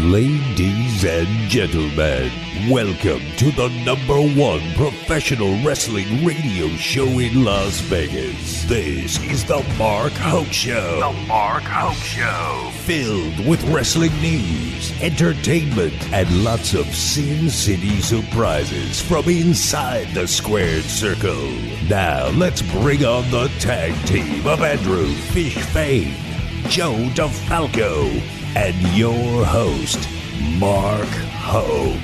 Ladies and gentlemen, welcome to the #1 professional wrestling radio show in Las Vegas. This is the Mark Hoke Show. The Mark Hoke Show. Filled with wrestling news, entertainment, and lots of Sin City surprises from inside the squared circle. Now, let's bring on the tag team of Andrew Fain, Joe DeFalco, and your host, Mark Hoke.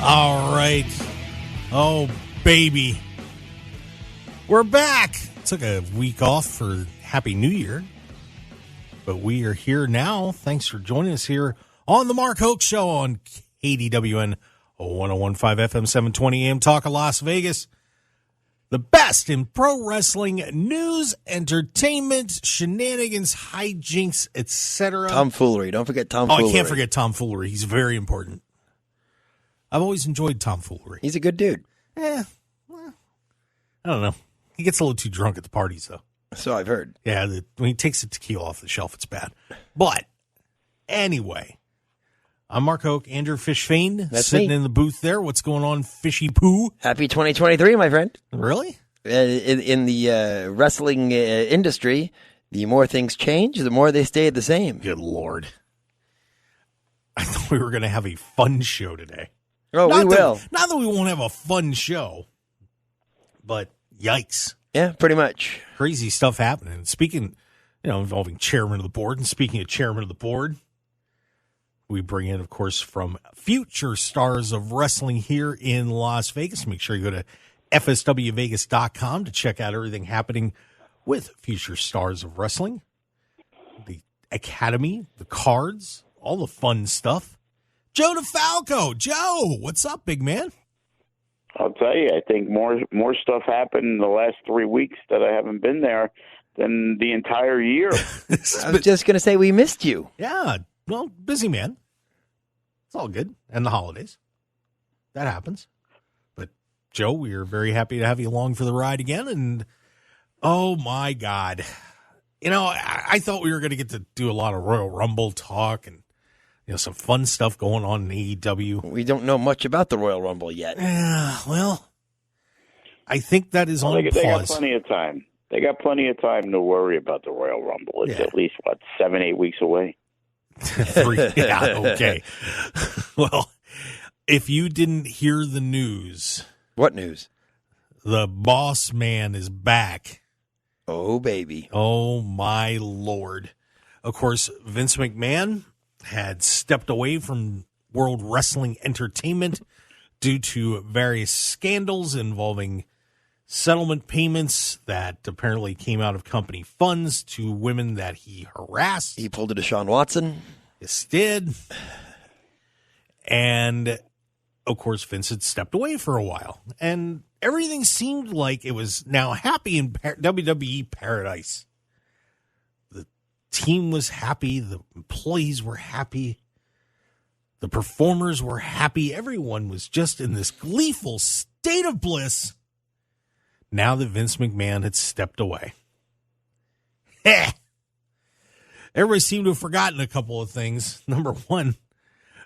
All right. Oh, baby. We're back. Took a week off for Happy New Year. But we are here now. Thanks for joining us here on the Mark Hoke Show on KDWN 1015 FM 720 AM Talk of Las Vegas. The best in pro wrestling news, entertainment, shenanigans, hijinks, etc. Tomfoolery. Don't forget tomfoolery. Oh, I can't forget tomfoolery. He's very important. I've always enjoyed tomfoolery. He's a good dude. Well, I don't know. He gets a little too drunk at the parties, though. So I've heard. Yeah, when he takes the tequila off the shelf, it's bad. But anyway, I'm Mark Hoke, Andrew Fain, sitting in the booth there. What's going on, Fishy Poo? Happy 2023, my friend. Really? In the wrestling industry, the more things change, the more they stay the same. Good Lord. I thought we were going to have a fun show today. Oh, we will. Not that we won't have a fun show, but yikes. Yeah, pretty much. Crazy stuff happening. Speaking, involving chairman of the board, and speaking of chairman of the board, we bring in, of course, from future stars of wrestling here in Las Vegas. Make sure you go to fswvegas.com to check out everything happening with future stars of wrestling, the academy, the cards, all the fun stuff. Joe DeFalco. Joe, what's up, big man? I'll tell you, I think more stuff happened in the last 3 weeks that I haven't been there than the entire year. I was just going to say we missed you. Yeah. Well, busy man. It's all good. And the holidays. That happens. But, Joe, we are very happy to have you along for the ride again. And, oh, my God. I thought we were going to get to do a lot of Royal Rumble talk and, some fun stuff going on in AEW. We don't know much about the Royal Rumble yet. Yeah, well, I think that is on pause. They got plenty of time. They got plenty of time to worry about the Royal Rumble. It's at least, 7-8 weeks away? 3, yeah, okay. Well, if you didn't hear the news. What news? The boss man is back. Oh, baby. Oh, my Lord. Of course, Vince McMahon had stepped away from World Wrestling Entertainment due to various scandals involving settlement payments that apparently came out of company funds to women that he harassed. He pulled a Deshaun Watson. Yes, did. And, of course, Vince had stepped away for a while. And everything seemed like it was now happy in WWE paradise. The team was happy. The employees were happy. The performers were happy. Everyone was just in this gleeful state of bliss now that Vince McMahon had stepped away. Everybody seemed to have forgotten a couple of things. Number one,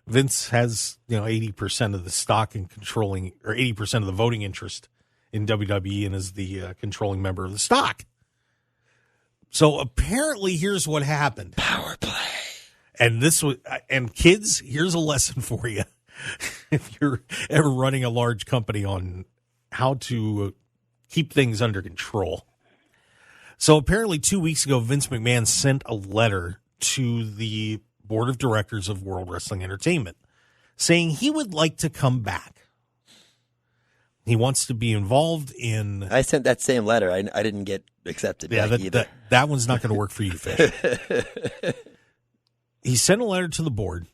Vince has 80% of the stock and controlling, or 80% of the voting interest in WWE, and is the controlling member of the stock. So apparently, here's what happened. Power play. And kids, here's a lesson for you. If you're ever running a large company, on how to keep things under control. So apparently 2 weeks ago, Vince McMahon sent a letter to the board of directors of World Wrestling Entertainment saying he would like to come back. He wants to be involved in... I sent that same letter. I didn't get accepted either. That one's not going to work for you, Fish. He sent a letter to the board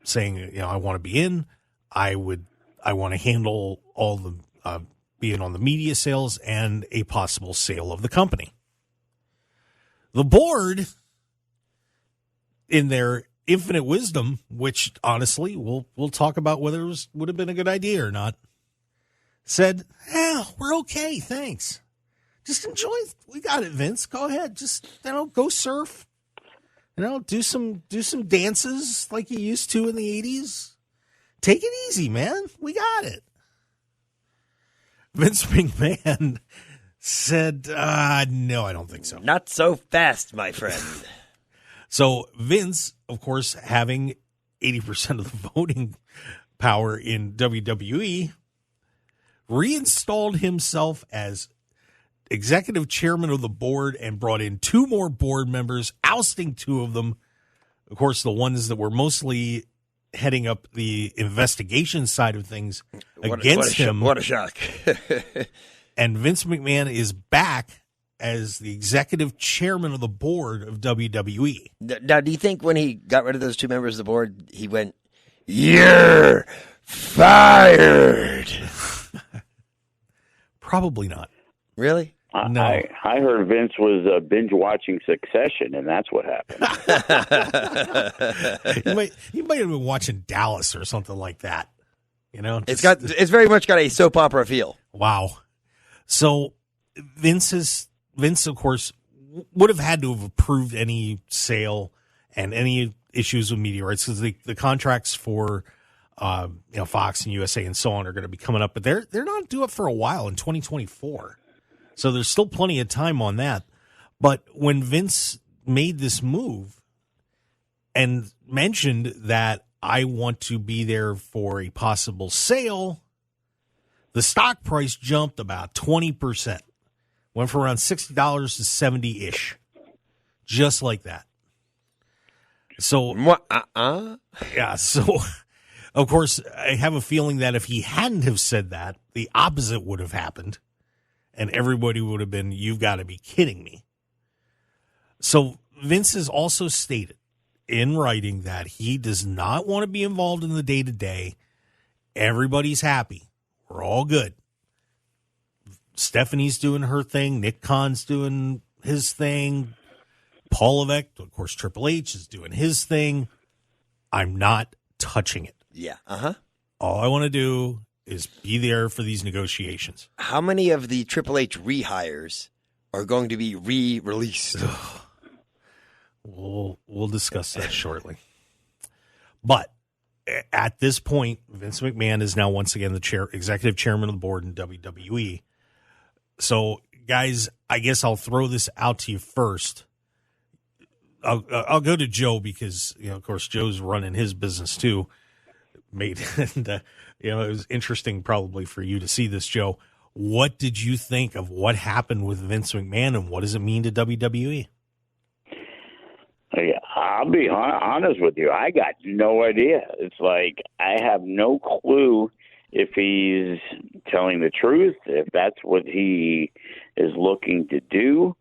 saying, I want to be in. I want to handle all the being on the media sales and a possible sale of the company. The board, in their infinite wisdom, which honestly we'll talk about whether it would have been a good idea or not, said, we're okay, thanks. Just enjoy. We got it, Vince. Go ahead. Just, go surf. do some dances like you used to in the 80s. Take it easy, man. We got it. Vince McMahon said, no, I don't think so. Not so fast, my friend. So Vince, of course, having 80% of the voting power in WWE, reinstalled himself as executive chairman of the board and brought in 2 more board members, ousting 2 of them. Of course, the ones that were mostly heading up the investigation side of things against him. What a shock. And Vince McMahon is back as the executive chairman of the board of WWE. Now, do you think when he got rid of those 2 members of the board, he went, "You're fired"? Probably not. Really? No. I heard Vince was binge watching Succession, and that's what happened. He might have been watching Dallas or something like that. It's very much got a soap opera feel. Wow. So Vince, of course, would have had to have approved any sale and any issues with media rights, because the contracts for Fox and USA and so on are going to be coming up, but they're not due up for a while in 2024. So there's still plenty of time on that. But when Vince made this move and mentioned that I want to be there for a possible sale, the stock price jumped about 20%. Went from around $60 to $70-ish. Just like that. So, yeah, so, of course, I have a feeling that if he hadn't have said that, the opposite would have happened. And everybody would have been, "You've got to be kidding me." So Vince has also stated in writing that he does not want to be involved in the day-to-day. Everybody's happy. We're all good. Stephanie's doing her thing. Nick Khan's doing his thing. Paul Levesque, of course, Triple H is doing his thing. I'm not touching it. Yeah. All I want to do is be there for these negotiations. How many of the Triple H rehires are going to be re-released? We'll discuss that shortly. But at this point, Vince McMahon is now once again the executive chairman of the board in WWE. So, guys, I guess I'll throw this out to you first. I'll go to Joe because, of course, Joe's running his business too. It was interesting probably for you to see this, Joe. What did you think of what happened with Vince McMahon, and what does it mean to WWE? I'll be honest with you. I got no idea. It's like I have no clue if he's telling the truth, if that's what he is looking to do.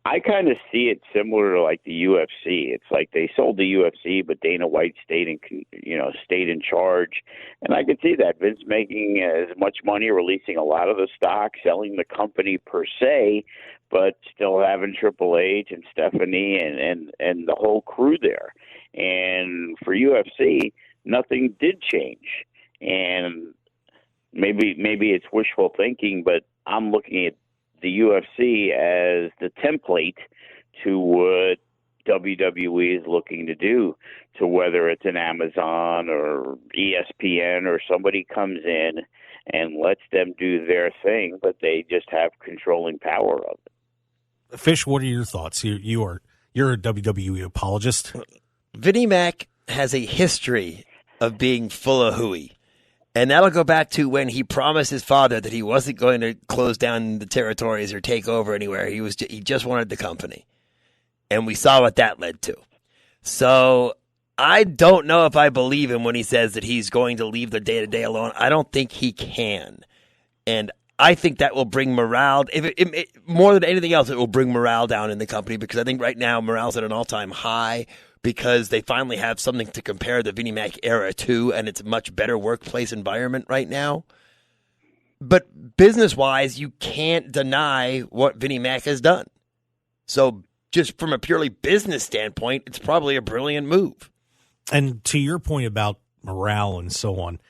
I kind of see it similar to like the UFC. It's like they sold the UFC, but Dana White stayed in charge. And I could see that Vince making as much money, releasing a lot of the stock, selling the company per se, but still having Triple H and Stephanie and the whole crew there. And for UFC, nothing did change. And maybe it's wishful thinking, but I'm looking at the UFC as the template to what WWE is looking to do, to whether it's an Amazon or ESPN or somebody comes in and lets them do their thing, but they just have controlling power of it. Fish, what are your thoughts? You're a WWE apologist. Vinnie Mac has a history of being full of hooey. And that'll go back to when he promised his father that he wasn't going to close down the territories or take over anywhere. He just wanted the company. And we saw what that led to. So I don't know if I believe him when he says that he's going to leave the day-to-day alone. I don't think he can. And I think that will bring morale. More than anything else, it will bring morale down in the company, because I think right now morale's at an all-time high, because they finally have something to compare the Vinnie Mac era to, and it's a much better workplace environment right now. But business-wise, you can't deny what Vinnie Mac has done. So just from a purely business standpoint, it's probably a brilliant move. And to your point about morale and so on,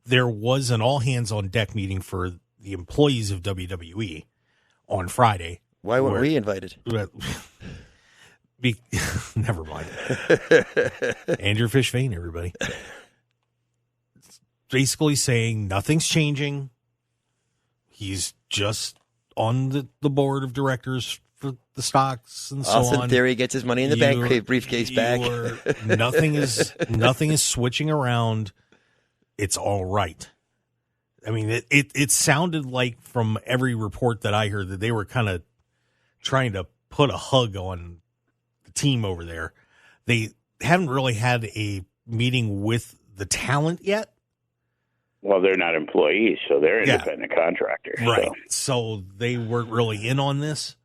there was an all-hands-on-deck meeting for the employees of WWE on Friday. Why weren't we invited? Never mind. Andrew Fish Fain, everybody. Basically saying nothing's changing. He's just on the board of directors for the stocks and so Austin on. Theory gets his money in the bank briefcase back. nothing is switching around. It's all right. I mean, it sounded like from every report that I heard that they were kind of trying to put a hug on the team over there. They haven't really had a meeting with the talent yet. Well, they're not employees, so they're independent contractors. Right. So they weren't really in on this.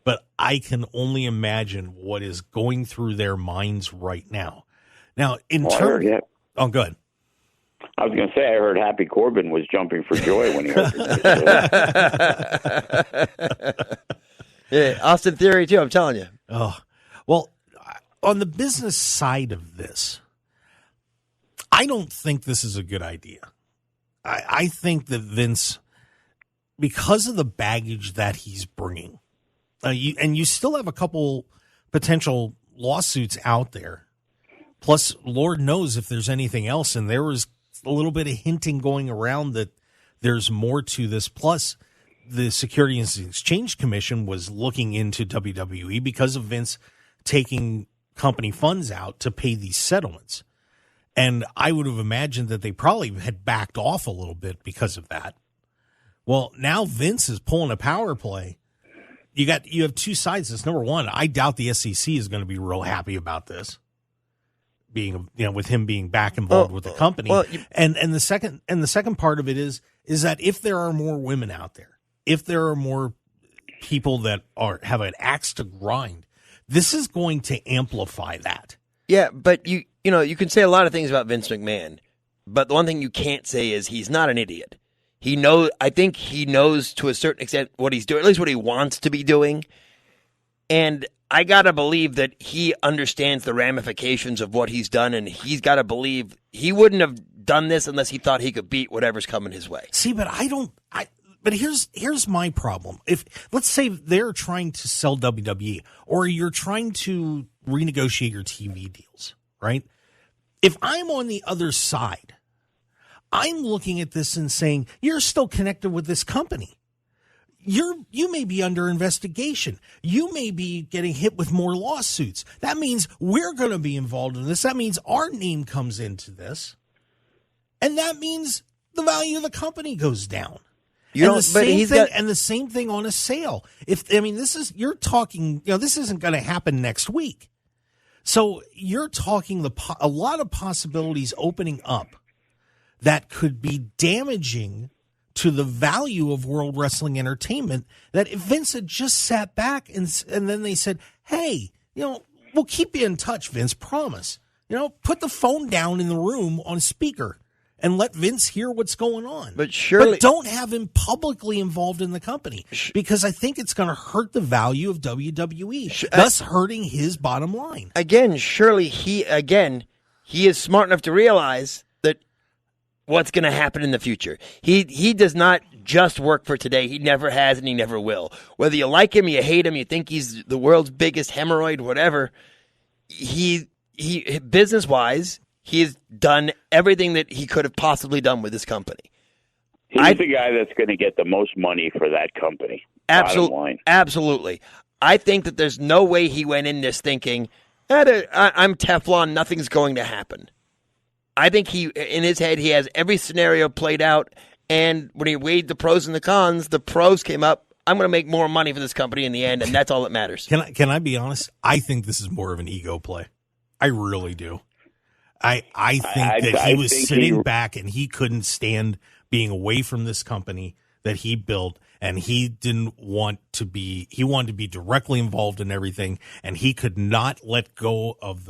But I can only imagine what is going through their minds right now. Now, Oh, good. I was going to say, I heard Happy Corbin was jumping for joy when he heard it. Yeah, Austin Theory, too, I'm telling you. Oh, well, on the business side of this, I don't think this is a good idea. I think that Vince, because of the baggage that he's bringing, you still have a couple potential lawsuits out there. Plus, Lord knows if there's anything else, and there was a little bit of hinting going around that there's more to this. Plus, the Securities and Exchange Commission was looking into WWE because of Vince taking company funds out to pay these settlements. And I would have imagined that they probably had backed off a little bit because of that. Well, now Vince is pulling a power play. You have two sides to this. Number one, I doubt the SEC is going to be real happy about this, being with him being back involved with the company. Well, and the second part of it is that if there are more women out there, if there are more people that have an axe to grind, this is going to amplify that. Yeah, but you can say a lot of things about Vince McMahon, but the one thing you can't say is he's not an idiot. I think he knows to a certain extent what he's doing, at least what he wants to be doing. And I got to believe that he understands the ramifications of what he's done, and he's got to believe he wouldn't have done this unless he thought he could beat whatever's coming his way. See, but but here's my problem. If let's say they're trying to sell WWE, or you're trying to renegotiate your TV deals, right? If I'm on the other side, I'm looking at this and saying, you're still connected with this company. You may be under investigation. You may be getting hit with more lawsuits. That means we're going to be involved in this. That means our name comes into this. And that means the value of the company goes down. And the same thing on a sale. You're talking, this isn't going to happen next week. So you're talking a lot of possibilities opening up that could be damaging to the value of World Wrestling Entertainment, that if Vince had just sat back and then they said, hey, we'll keep you in touch, Vince, promise. Put the phone down in the room on speaker and let Vince hear what's going on. But don't have him publicly involved in the company, because I think it's going to hurt the value of WWE, thus hurting his bottom line. Again, surely he is smart enough to realize that what's going to happen in the future. He does not just work for today. He never has, and he never will. Whether you like him, you hate him, you think he's the world's biggest hemorrhoid, whatever, he business-wise, he has done everything that he could have possibly done with this company. He's the guy that's going to get the most money for that company. Absolutely. I think that there's no way he went in this thinking, I'm Teflon, nothing's going to happen. I think in his head, he has every scenario played out, and when he weighed the pros and the cons, the pros came up. I'm going to make more money for this company in the end, and that's all that matters. Can I be honest? I think this is more of an ego play. I really do. I think that he was sitting back and he couldn't stand being away from this company that he built, and he didn't want to be. He wanted to be directly involved in everything, and he could not let go of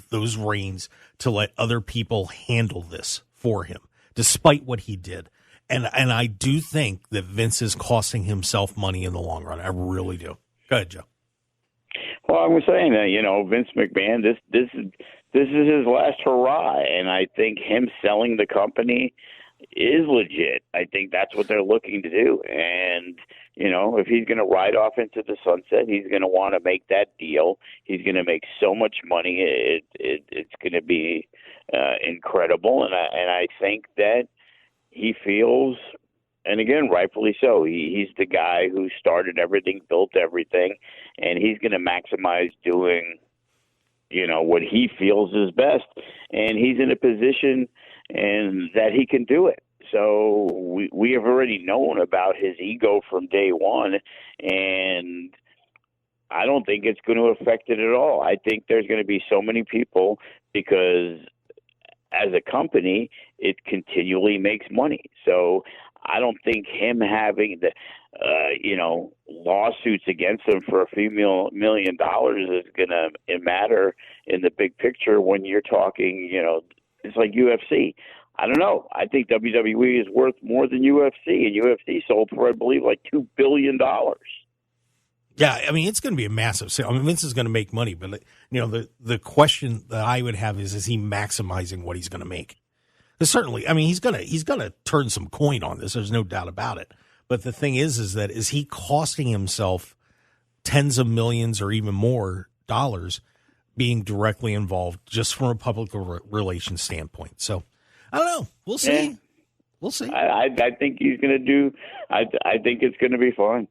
those reins to let other people handle this for him, despite what he did. And I do think that Vince is costing himself money in the long run. I really do. Go ahead, Joe. Well, I was saying that, Vince McMahon, this is his last hurrah, and I think him selling the company is legit. I think that's what they're looking to do. And, if he's going to ride off into the sunset, he's going to want to make that deal. He's going to make so much money. It's going to be incredible. And I think that he feels, and again, rightfully so, he's the guy who started everything, built everything, and he's going to maximize doing, what he feels is best. And he's in a position and that he can do it. So we have already known about his ego from day one, and I don't think it's going to affect it at all. I think there's going to be so many people because as a company, it continually makes money. So I don't think him having the, lawsuits against him for a few $1 million is going to matter in the big picture when you're talking, it's like UFC. I don't know. I think WWE is worth more than UFC, and UFC sold for, I believe, like $2 billion. Yeah, I mean, it's going to be a massive sale. I mean, Vince is going to make money, but, the question that I would have is he maximizing what he's going to make? Because certainly, I mean, he's going to turn some coin on this. There's no doubt about it. But the thing is he costing himself tens of millions or even more dollars being directly involved just from a public relations standpoint? So, I don't know. We'll see. Yeah. We'll see. I think he's going to do. I think it's going to be fine.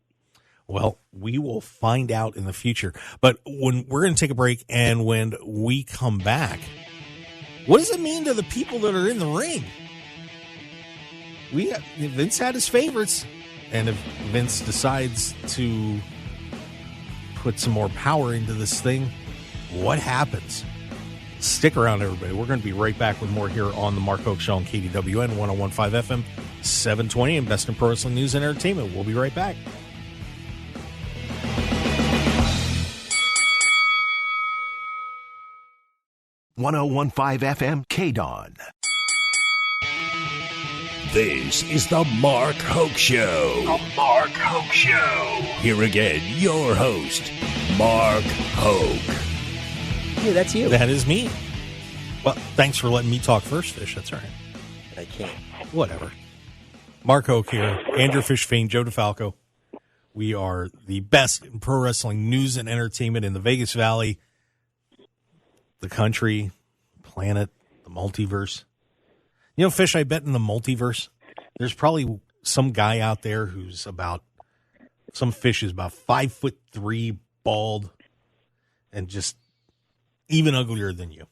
Well, we will find out in the future. But when we're going to take a break, and when we come back, what does it mean to the people that are in the ring? Vince had his favorites, and if Vince decides to put some more power into this thing, what happens? Stick around, everybody. We're going to be right back with more here on the Mark Hoke Show on KDWN 101.5 FM, 720, and Best in Pro Wrestling News and Entertainment. We'll be right back. .101.5 FM KDWN. This is the Mark Hoke Show. The Mark Hoke Show. Here again, your host, Mark Hoke. Yeah, that's you. That is me. Well, thanks for letting me talk first, Fish. That's all right. I can't. Whatever. Mark Hoke here. Andrew Fish, Fain, Joe DeFalco. We are the best in pro wrestling news and entertainment in the Vegas Valley, the country, planet, the multiverse. Fish, I bet in the multiverse, there's probably some guy out there some fish is about 5'3", bald, and just even uglier than you.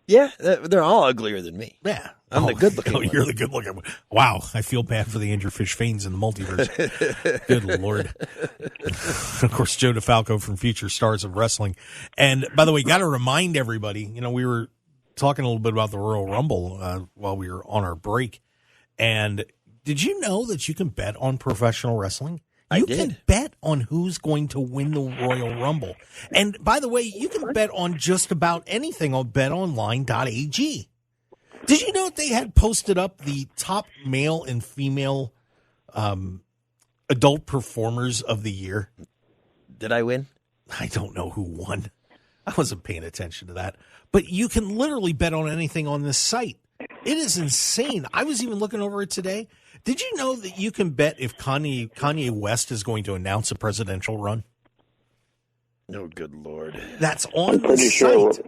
Yeah, they're all uglier than me. Yeah. I'm the good-looking one. You're the good-looking one. Wow, I feel bad for the Andrew Fish Fains in the multiverse. Good Lord. Of course, Joe DeFalco from Future Stars of Wrestling. And, by the way, got to remind everybody, we were talking a little bit about the Royal Rumble while we were on our break. And did you know that you can bet on professional wrestling? You can bet on who's going to win the Royal Rumble. And by the way, you can bet on just about anything on betonline.ag. Did you know they had posted up the top male and female adult performers of the year? Did I win? I don't know who won. I wasn't paying attention to that. But you can literally bet on anything on this site. It is insane. I was even looking over it today. Did you know that you can bet if Kanye West is going to announce a presidential run? Oh, good Lord. That's on the site.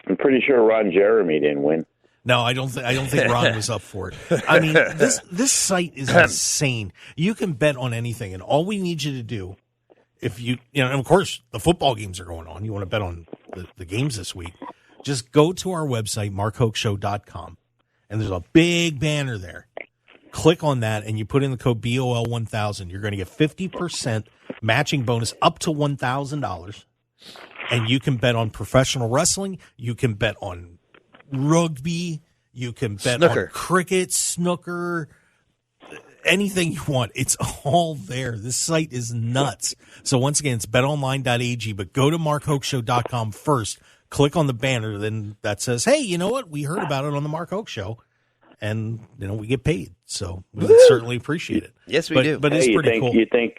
I'm pretty sure Ron Jeremy didn't win. No, I don't think Ron was up for it. I mean, this site is insane. You can bet on anything, and all we need you to do, if and of course, the football games are going on. You want to bet on the games this week. Just go to our website, markhokeshow.com, and there's a big banner there. Click on that, and you put in the code BOL1000. You're going to get 50% matching bonus up to $1,000, and you can bet on professional wrestling. You can bet on rugby. You can bet on cricket, snooker, anything you want. It's all there. This site is nuts. So once again, it's betonline.ag, but go to markhokeshow.com first. Click on the banner, then that says, hey, you know what? We heard about it on the Mark Hoke Show, and we get paid. So we would certainly appreciate it. Yes, we do. But it's pretty cool. You think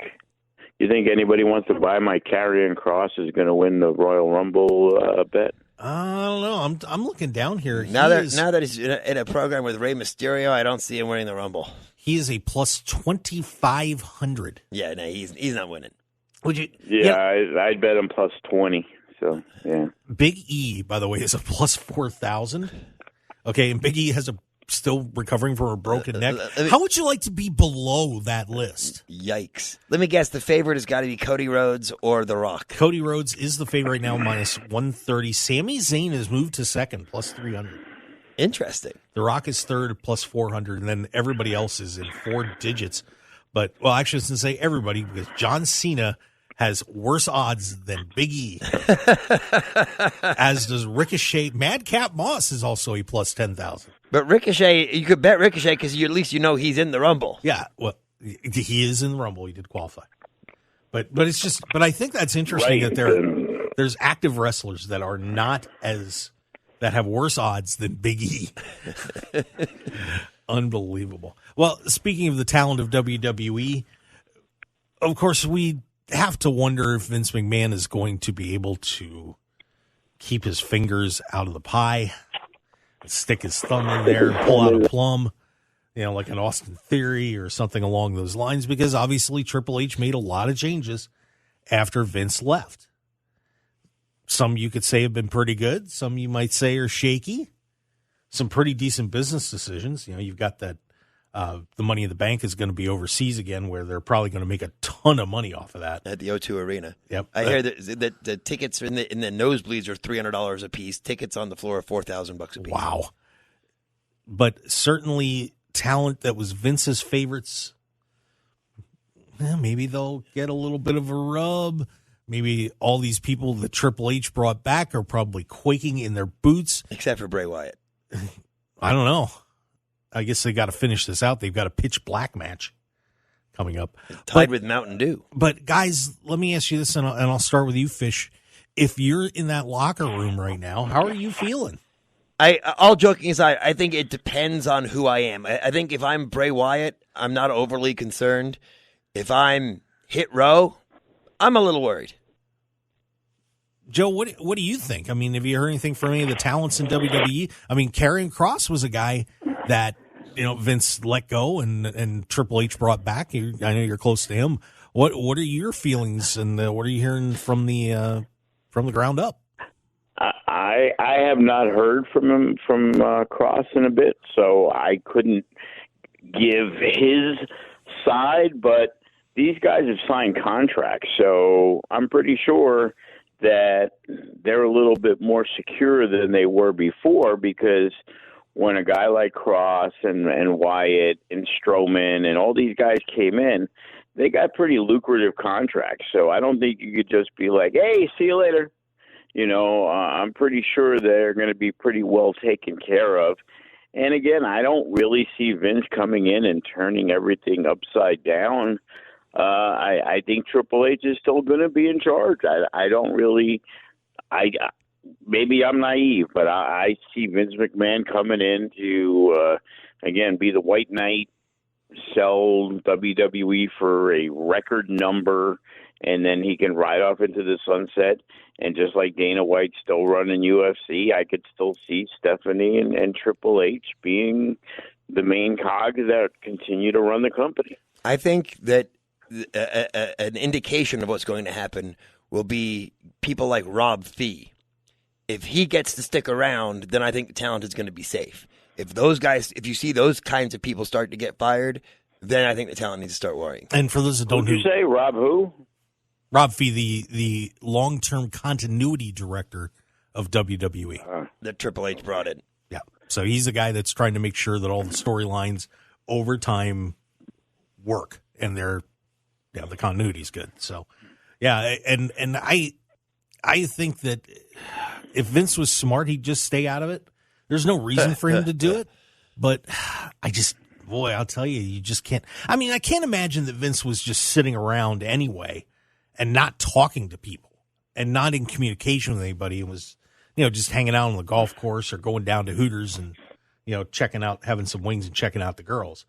anybody wants to buy my Karrion Kross is going to win the Royal Rumble bet? I don't know. I'm looking down here. Now that he's in a program with Rey Mysterio, I don't see him winning the Rumble. He is a plus 2,500. Yeah, no, he's not winning. Would you? Yeah, I'd bet him plus 20. So yeah. Big E, by the way, is a plus 4,000. Okay, and Big E has still recovering from a broken neck. How would you like to be below that list? Yikes! Let me guess. The favorite has got to be Cody Rhodes or The Rock. Cody Rhodes is the favorite right now, minus 130. Sami Zayn has moved to second, plus 300. Interesting. The Rock is third, plus 400, and then everybody else is in 4 digits. But, well, actually, I shouldn't say everybody, because John Cena has worse odds than Big E. As does Ricochet. Madcap Moss is also a plus 10,000. But Ricochet, you could bet Ricochet because at least you know he's in the Rumble. Yeah, well, he is in the Rumble. He did qualify. But it's just, but I think that's interesting that there's active wrestlers that are not that have worse odds than Big E. Unbelievable. Well, speaking of the talent of WWE, of course, we have to wonder if Vince McMahon is going to be able to keep his fingers out of the pie, stick his thumb in there, and pull out a plum, like an Austin Theory or something along those lines, because obviously Triple H made a lot of changes after Vince left. Some you could say have been pretty good. Some you might say are shaky. Some pretty decent business decisions. You've got that the Money in the Bank is going to be overseas again, where they're probably going to make a ton of money off of that. At the O2 Arena. Yep. I hear that the tickets in the nosebleeds are $300 a piece. Tickets on the floor are $4,000 a piece. Wow. But certainly talent that was Vince's favorites, maybe they'll get a little bit of a rub. Maybe all these people that Triple H brought back are probably quaking in their boots. Except for Bray Wyatt. I don't know. I guess they got to finish this out. They've got a pitch black match coming up. Tied with Mountain Dew. But, guys, let me ask you this, and I'll start with you, Fish. If you're in that locker room right now, how are you feeling? All joking aside, I think it depends on who I am. I think if I'm Bray Wyatt, I'm not overly concerned. If I'm Hit Row, I'm a little worried. Joe, what do you think? I mean, have you heard anything from any of the talents in WWE? I mean, Karrion Kross was a guy that Vince let go and Triple H brought back. I know you're close to him. What are your feelings and what are you hearing from the ground up? I have not heard from him from Kross in a bit, so I couldn't give his side. But these guys have signed contracts, so I'm pretty sure that they're a little bit more secure than they were before, because when a guy like Kross and Wyatt and Strowman and all these guys came in, they got pretty lucrative contracts. So I don't think you could just be like, hey, see you later. I'm pretty sure they're going to be pretty well taken care of. And again, I don't really see Vince coming in and turning everything upside down. I think Triple H is still going to be in charge. I don't really. Maybe I'm naive, but I see Vince McMahon coming in to again be the White Knight, sell WWE for a record number, and then he can ride off into the sunset. And just like Dana White still running UFC, I could still see Stephanie and Triple H being the main cogs that continue to run the company. I think that an indication of what's going to happen will be people like Rob Fee. If he gets to stick around, then I think the talent is going to be safe. If you see those kinds of people start to get fired, then I think the talent needs to start worrying. And for those that don't know, you say Rob who? Rob Fee, the long-term continuity director of WWE. That Triple H brought in. Yeah. So he's the guy that's trying to make sure that all the storylines over time work and the continuity is good. So, yeah, and I think that if Vince was smart, he'd just stay out of it. There's no reason for him to do it, but I'll tell you, you just can't. I mean, I can't imagine that Vince was just sitting around anyway and not talking to people and not in communication with anybody and was, just hanging out on the golf course or going down to Hooters and, checking out, having some wings and checking out the girls.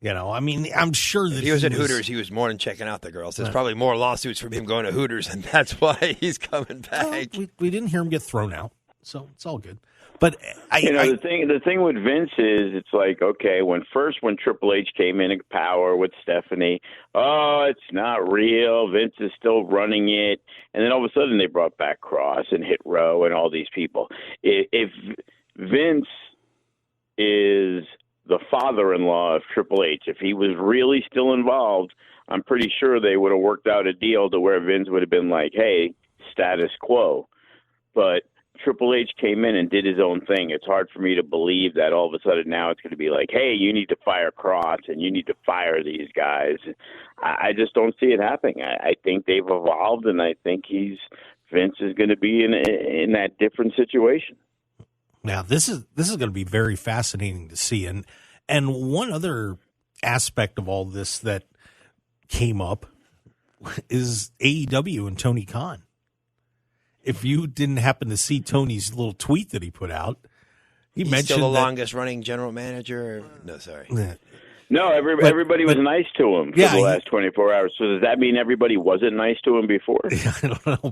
I mean, I'm sure that if he was at Hooters, he was more than checking out the girls. There's probably more lawsuits from him going to Hooters, and that's why he's coming back. Well, we didn't hear him get thrown out. So it's all good. But the thing with Vince is, it's like, okay, when Triple H came in power with Stephanie, oh, it's not real. Vince is still running it, and then all of a sudden they brought back Cross and Hit Row and all these people. If Vince is the father-in-law of Triple H, if he was really still involved, I'm pretty sure they would have worked out a deal to where Vince would have been like, hey, status quo. But Triple H came in and did his own thing. It's hard for me to believe that all of a sudden now it's going to be like, hey, you need to fire Cross and you need to fire these guys. I just don't see it happening. I think they've evolved, and I think Vince is going to be in that different situation. Now, this is going to be very fascinating to see. And one other aspect of all this that came up is AEW and Tony Khan. If you didn't happen to see Tony's little tweet that he put out, he's mentioned still the longest running general manager. No, sorry. No, everybody was nice to him for the last 24 hours. So does that mean everybody wasn't nice to him before? I don't know,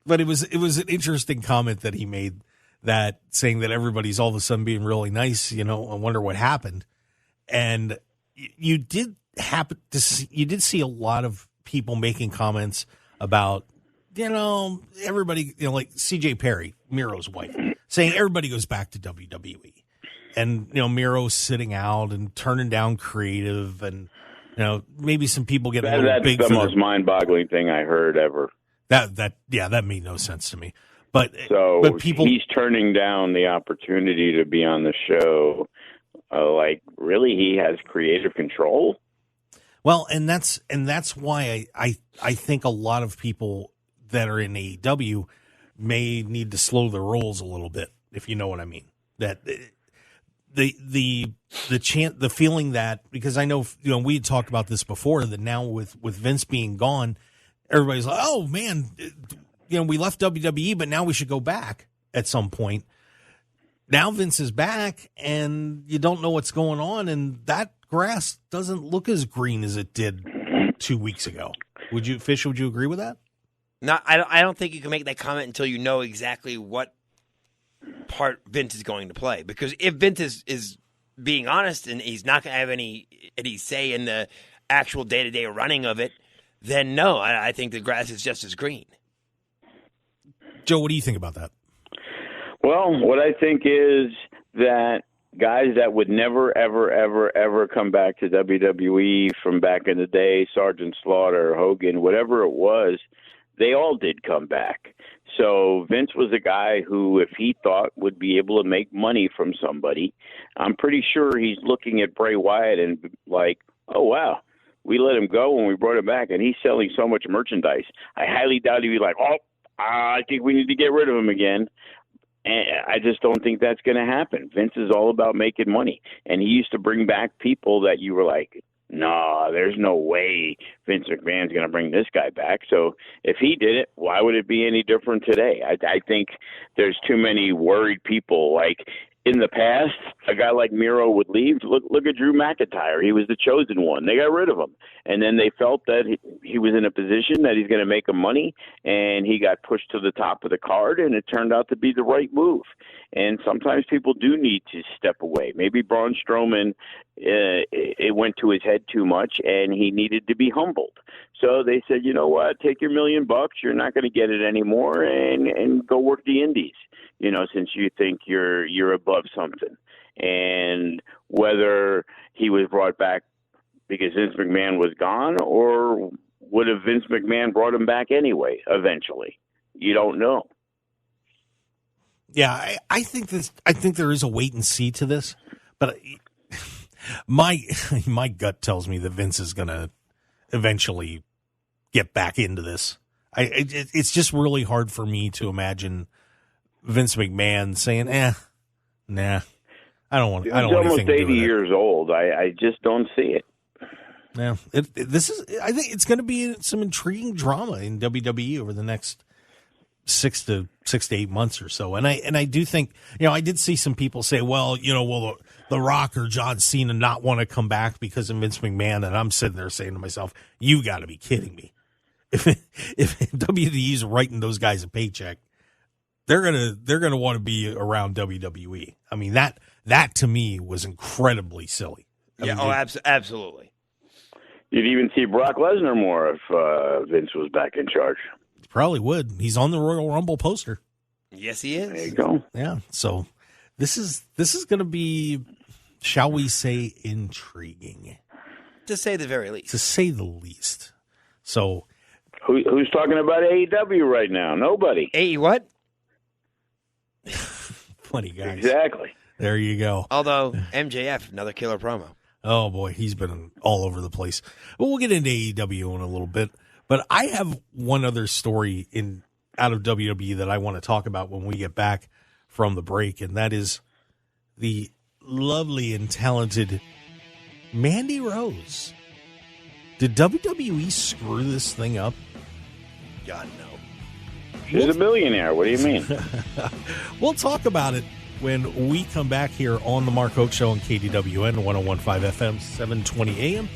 but it was an interesting comment that he made, that saying that everybody's all of a sudden being really nice. I wonder what happened. And you did see a lot of people making comments about, everybody, like CJ Perry, Miro's wife, saying everybody goes back to WWE. And, Miro's sitting out and turning down creative, and, maybe some people get a little big. That's the most mind-boggling thing I heard ever. That made no sense to me. But he's turning down the opportunity to be on the show. Really, he has creative control. Well, and that's why I think a lot of people that are in AEW may need to slow their rolls a little bit, if you know what I mean. That the feeling that, because I know we had talked about this before, that now with Vince being gone, everybody's like, oh man, we left WWE, but now we should go back at some point. Now Vince is back, and you don't know what's going on, and that grass doesn't look as green as it did 2 weeks ago. Would you agree with that? No, I don't think you can make that comment until you know exactly what part Vince is going to play. Because if Vince is being honest and he's not going to have any say in the actual day-to-day running of it, then no, I think the grass is just as green. Joe, what do you think about that? Well, what I think is that guys that would never, ever, ever, ever come back to WWE from back in the day, Sergeant Slaughter, Hogan, whatever it was, they all did come back. So Vince was a guy who, if he thought would be able to make money from somebody, I'm pretty sure he's looking at Bray Wyatt and like, oh, wow, we let him go when we brought him back, and he's selling so much merchandise. I highly doubt he'd be like, oh, I think we need to get rid of him again. And I just don't think that's going to happen. Vince is all about making money. And he used to bring back people that you were like, no, there's no way Vince McMahon's going to bring this guy back. So if he did it, why would it be any different today? I think there's too many worried people. Like in the past, a guy like Miro would leave. Look at Drew McIntyre. He was the chosen one. They got rid of him. And then they felt that he was in a position that he's going to make them money, and he got pushed to the top of the card, and it turned out to be the right move. And sometimes people do need to step away. Maybe Braun Strowman, it went to his head too much, and he needed to be humbled. So they said, you know what, take your $1 million. You're not going to get it anymore, and go work the indies, since you think you're above something. And whether he was brought back because Vince McMahon was gone, or would have Vince McMahon brought him back anyway eventually? You don't know. Yeah, I think there is a wait and see to this, but my gut tells me that Vince is going to eventually get back into this. It's just really hard for me to imagine Vince McMahon saying, nah, I don't want. He's I don't want almost 80 years old. I just don't see it. Yeah, I think it's going to be some intriguing drama in WWE over the next 6 to 8 months or so. And I do think, I did see some people say, well, will The Rock or John Cena not want to come back because of Vince McMahon? And I'm sitting there saying to myself, you got to be kidding me. If WWE's writing those guys a paycheck, they're gonna want to be around WWE. I mean, that to me was incredibly silly. Absolutely. You'd even see Brock Lesnar more if Vince was back in charge. Probably would. He's on the Royal Rumble poster. Yes, he is. There you go. Yeah. So this is going to be, shall we say, intriguing, to say the very least. To say the least. So, who's talking about AEW right now? Nobody. AE what? Funny guys. Exactly. There you go. Although MJF, another killer promo. Oh boy, he's been all over the place. But we'll get into AEW in a little bit. But I have one other story out of WWE that I want to talk about when we get back from the break, and that is the lovely and talented Mandy Rose. Did WWE screw this thing up? God, no. She's a billionaire. What do you mean? We'll talk about it when we come back here on the Mark Hoke Show on KDWN 101.5 FM, 720 AM.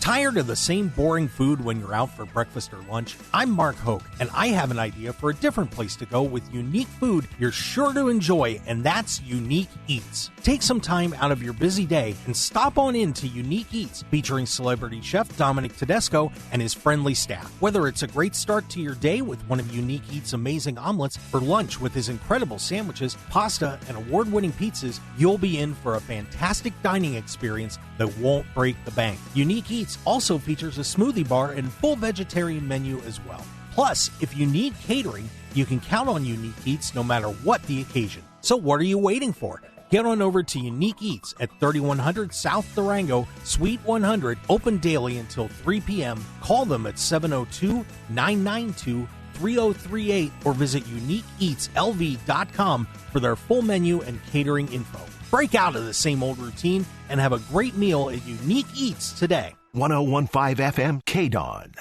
Tired of the same boring food when you're out for breakfast or lunch? I'm Mark Hoke, and I have an idea for a different place to go with unique food you're sure to enjoy, and that's Unique Eats. Take some time out of your busy day and stop on in to Unique Eats, featuring celebrity chef Dominic Tedesco and his friendly staff. Whether it's a great start to your day with one of Unique Eats' amazing omelets, or lunch with his incredible sandwiches, pasta, and award-winning pizzas, you'll be in for a fantastic dining experience that won't break the bank. Unique Eats also features a smoothie bar and full vegetarian menu as well. Plus, if you need catering, you can count on Unique Eats no matter what the occasion. So what are you waiting for? Get on over to Unique Eats at 3100 South Durango, Suite 100, open daily until 3 p.m. Call them at 702-992-3038 or visit uniqueeatslv.com for their full menu and catering info. Break out of the same old routine and have a great meal at Unique Eats today. 101.5 FM KDWN.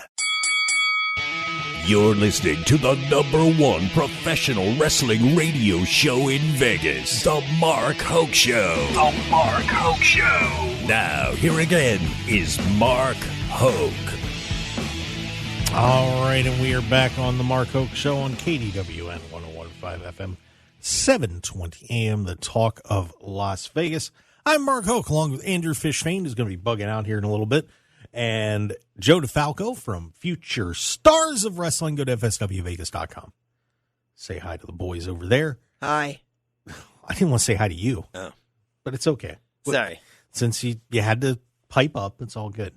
You're listening to the #1 professional wrestling radio show in Vegas, The Mark Hoke Show. The Mark Hoke Show. Now, here again is Mark Hoke. All right, and we are back on the Mark Hoke Show on KDWN 101.5 FM, 720 AM, the talk of Las Vegas. I'm Mark Hoke, along with Andrew Fain, who's going to be bugging out here in a little bit, and Joe DeFalco from Future Stars of Wrestling. Go to FSWVegas.com. Say hi to the boys over there. Hi. I didn't want to say hi to you. Oh. But it's okay. Sorry. Since you had to pipe up, it's all good.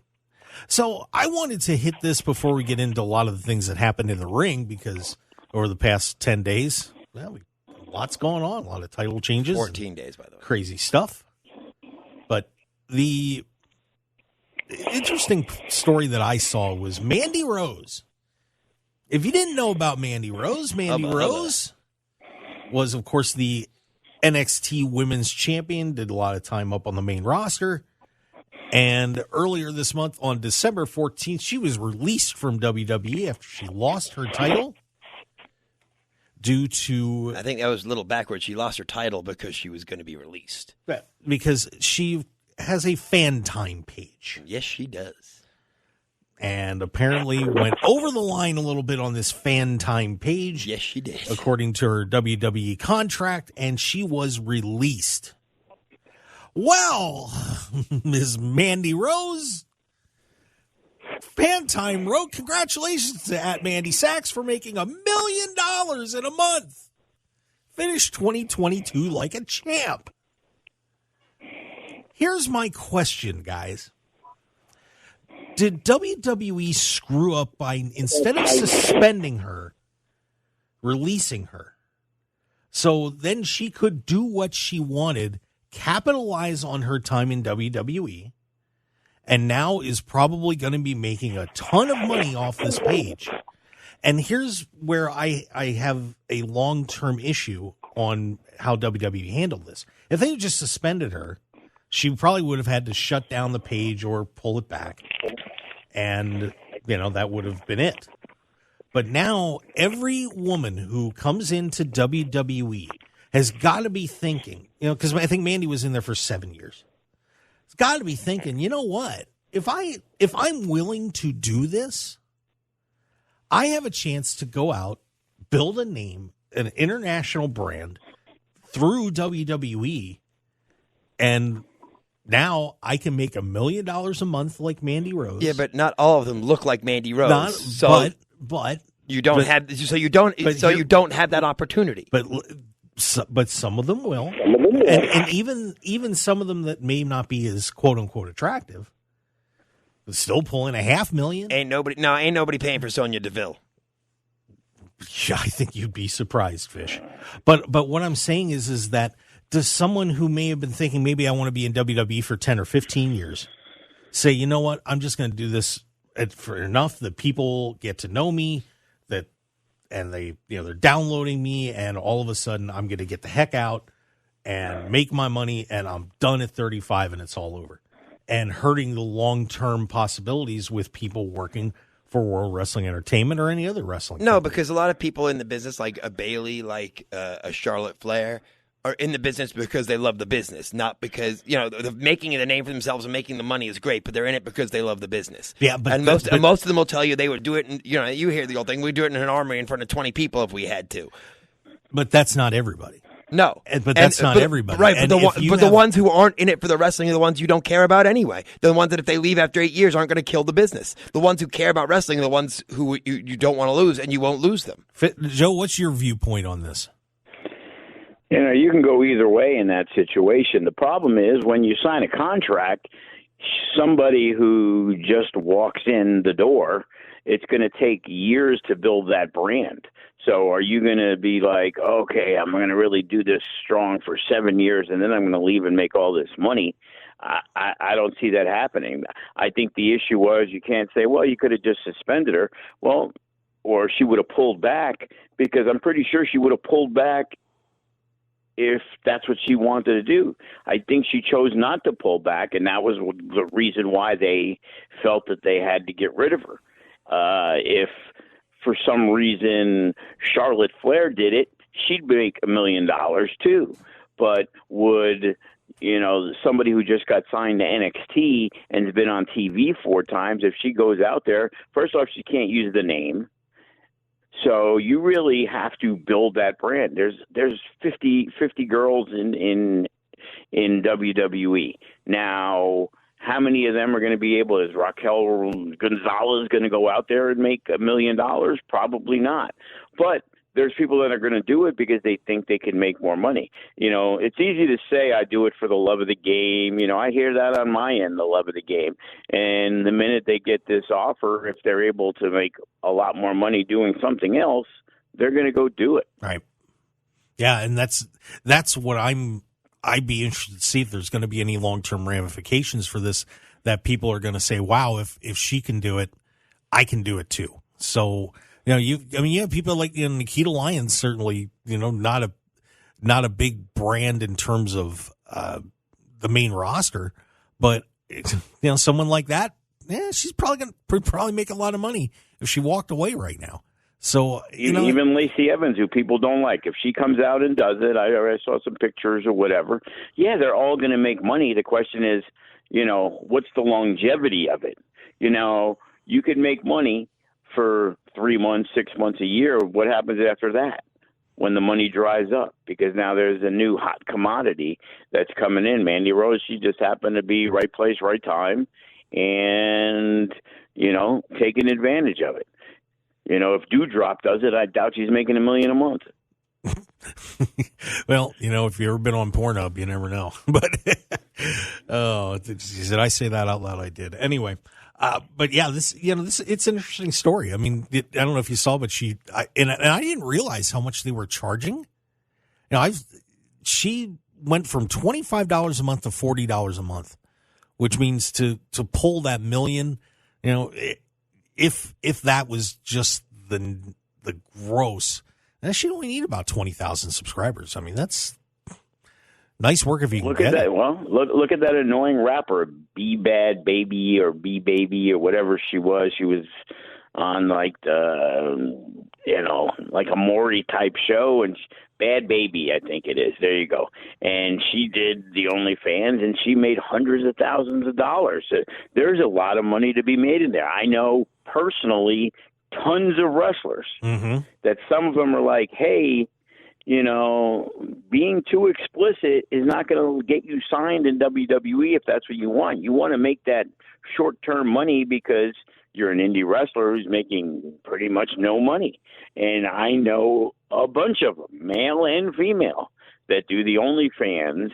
So I wanted to hit this before we get into a lot of the things that happened in the ring, because over the past 10 days, well, lots going on, a lot of title changes. 14 days, by the way. Crazy stuff. But the interesting story that I saw was Mandy Rose. If you didn't know about Mandy Rose, Rose was, of course, the NXT Women's Champion, did a lot of time up on the main roster. And earlier this month, on December 14th, she was released from WWE after she lost her title due to... I think that was a little backwards. She lost her title because she was going to be released. Because she has a FanTime page. Yes, she does. And apparently went over the line a little bit on this FanTime page. Yes, she did. According to her WWE contract, and she was released. Well, Ms. Mandy Rose, FanTime wrote, congratulations to @Mandy Sachs for making $1 million in a month. Finished 2022 like a champ. Here's my question, guys. Did WWE screw up by, instead of suspending her, releasing her? So then she could do what she wanted, capitalize on her time in WWE, and now is probably going to be making a ton of money off this page. And here's where I have a long-term issue on how WWE handled this. If they just suspended her, she probably would have had to shut down the page or pull it back. And, that would have been it. But now every woman who comes into WWE has got to be thinking, because I think Mandy was in there for 7 years. has got to be thinking, you know what? If I'm willing to do this, I have a chance to go out, build a name, an international brand through WWE, and now I can make $1 million a month like Mandy Rose. Yeah, but not all of them look like Mandy Rose. But you don't have that opportunity. But some of them will, and even some of them that may not be as quote unquote attractive, but still pulling $500,000. Ain't nobody paying for Sonya Deville. Yeah, I think you'd be surprised, Fish. But what I'm saying is that does someone who may have been thinking maybe I want to be in WWE for 10 or 15 years say, you know what, I'm just going to do this for enough that people get to know me, and they're downloading me, and all of a sudden I'm going to get the heck out and make my money, and I'm done at 35 and it's all over, and hurting the long-term possibilities with people working for World Wrestling Entertainment or any other wrestling company. Because a lot of people in the business, like a Bayley, like a Charlotte Flair, are in the business because they love the business, not because, the making a name for themselves and making the money is great, but they're in it because they love the business. Yeah, most of them will tell you they would do it, and you hear the old thing, we'd do it in an armory in front of 20 people if we had to. But that's not everybody. No. But that's not everybody. Right, but the ones who aren't in it for the wrestling are the ones you don't care about anyway. They're the ones that if they leave after 8 years aren't going to kill the business. The ones who care about wrestling are the ones who you don't want to lose, and you won't lose them. Joe, what's your viewpoint on this? You can go either way in that situation. The problem is when you sign a contract, somebody who just walks in the door, it's going to take years to build that brand. So are you going to be like, okay, I'm going to really do this strong for 7 years, and then I'm going to leave and make all this money? I don't see that happening. I think the issue was you can't say, well, you could have just suspended her. Well, or she would have pulled back, because I'm pretty sure she would have pulled back if that's what she wanted to do. I think she chose not to pull back, and that was the reason why they felt that they had to get rid of her. If for some reason Charlotte Flair did it, she'd make $1 million too. But would, somebody who just got signed to NXT and has been on TV 4 times, if she goes out there, first off, she can't use the name. So you really have to build that brand. There's 50 girls in WWE. Now, how many of them are going to be able? Is Raquel Gonzalez going to go out there and make $1 million? Probably not. But there's people that are going to do it because they think they can make more money. It's easy to say I do it for the love of the game. I hear that on my end, the love of the game. And the minute they get this offer, if they're able to make a lot more money doing something else, they're going to go do it. Right. Yeah, and that's what I'd be interested to see if there's going to be any long-term ramifications for this, that people are going to say, wow, if she can do it, I can do it too. So, you have people like Nikita Lyons, certainly, not a big brand in terms of the main roster, but someone like that, she's probably going to make a lot of money if she walked away right now. So even Lacey Evans, who people don't like, if she comes out and does it, I saw some pictures or whatever. Yeah, they're all going to make money. The question is, what's the longevity of it? You could make money for 3 months, 6 months, a year. What happens after that when the money dries up? Because now there's a new hot commodity that's coming in. Mandy Rose, she just happened to be right place, right time, and, taking advantage of it. If Dewdrop does it, I doubt she's making $1 million a month. Well, if you've ever been on Pornhub, you never know. But, did I say that out loud? I did. Anyway. But yeah, it's an interesting story. I mean, I don't know if you saw, but I didn't realize how much they were charging. She went from $25 a month to $40 a month, which means to pull that $1 million, if that was just the gross, then she'd only need about 20,000 subscribers. I mean, that's nice work if you can get it. Well, look at that annoying rapper, B Bad Baby or B Baby or whatever she was. She was on like the like a Maury type show, and Bad Baby, I think it is. There you go. And she did the OnlyFans, and she made hundreds of thousands of dollars. There's a lot of money to be made in there. I know personally tons of wrestlers that some of them are like, hey, being too explicit is not going to get you signed in WWE if that's what you want. You want to make that short-term money because you're an indie wrestler who's making pretty much no money. And I know a bunch of them, male and female, that do the OnlyFans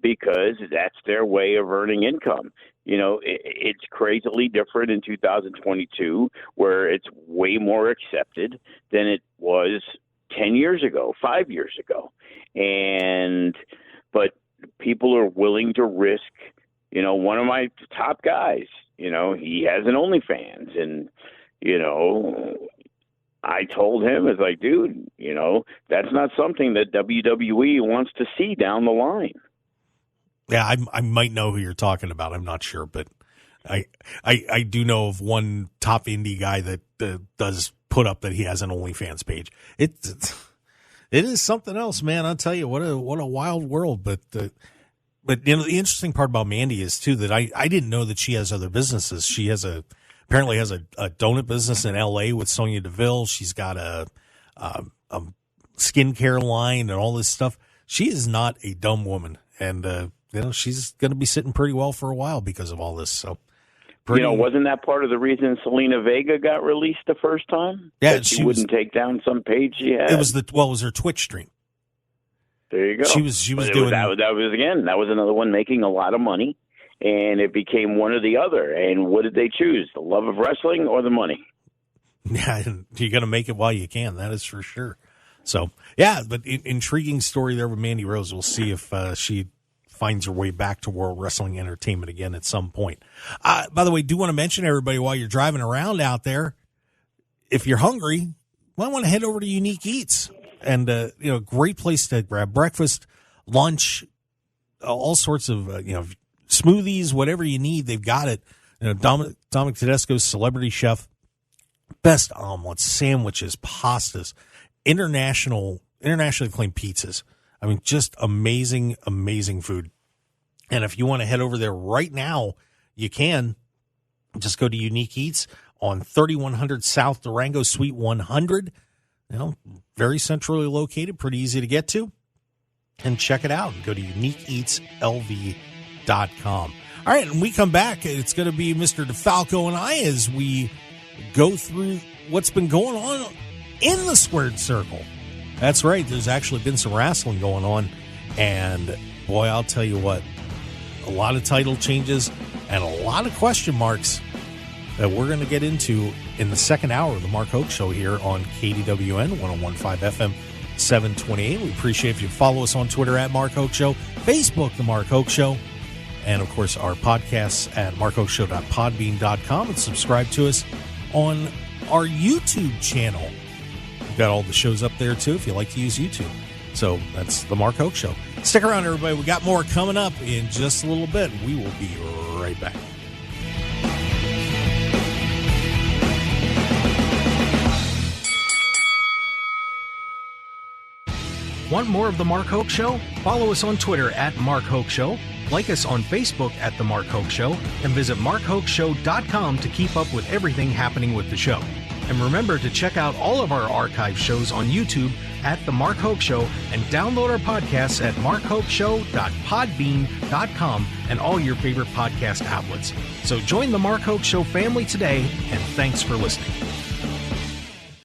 because that's their way of earning income. It's crazily different in 2022, where it's way more accepted than it was 10 years ago, 5 years ago. But people are willing to risk, one of my top guys, he has an OnlyFans, and, I told him, it's like, dude, that's not something that WWE wants to see down the line. Yeah, I might know who you're talking about. I'm not sure, but I do know of one top indie guy that does put up that he has an OnlyFans page. It is something else, man. I'll tell you, what a wild world. But the interesting part about Mandy is too that I didn't know that she has other businesses. She apparently has a donut business in LA with Sonia Deville. She's got a skincare line and all this stuff. She is not a dumb woman, and she's going to be sitting pretty well for a while because of all this. So, wasn't that part of the reason Selena Vega got released the first time? Yeah, that she wouldn't take down some page she had. It was her Twitch stream. There you go. She was doing that was another one making a lot of money, and it became one or the other. And what did they choose? The love of wrestling or the money? Yeah, you're going to make it while you can. That is for sure. So, yeah, but intriguing story there with Mandy Rose. We'll see if she finds her way back to World Wrestling Entertainment again at some point. By the way, do want to mention, everybody, while you're driving around out there, if you're hungry, you might want to head over to Unique Eats. And, great place to grab breakfast, lunch, all sorts of, smoothies, whatever you need. They've got it. Dominic Tedesco's celebrity chef, best omelets, sandwiches, pastas, internationally acclaimed pizzas. I mean, just amazing, amazing food. And if you want to head over there right now, you can. Just go to Unique Eats on 3100 South Durango, Suite 100. Very centrally located, pretty easy to get to. And check it out. Go to uniqueeatslv.com. All right, and we come back. It's going to be Mr. DeFalco and I as we go through what's been going on in the squared circle. That's right. There's actually been some wrestling going on. And, boy, I'll tell you what, a lot of title changes and a lot of question marks that we're going to get into in the second hour of the Mark Hoke Show here on KDWN 101.5 FM 728. We appreciate if you follow us on Twitter at Mark Hoke Show, Facebook, The Mark Hoke Show, and, of course, our podcasts at markhokeshow.podbean.com, and subscribe to us on our YouTube channel. We've got all the shows up there, too, if you like to use YouTube. So that's the Mark Hoke Show. Stick around, everybody. We got more coming up in just a little bit. We will be right back. Want more of The Mark Hoke Show? Follow us on Twitter at Mark Hoke Show, like us on Facebook at The Mark Hoke Show, and visit markhokeshow.com to keep up with everything happening with the show. And remember to check out all of our archive shows on YouTube at The Mark Hoke Show, and download our podcasts at markhokeshow.podbean.com and all your favorite podcast outlets. So join The Mark Hoke Show family today, and thanks for listening.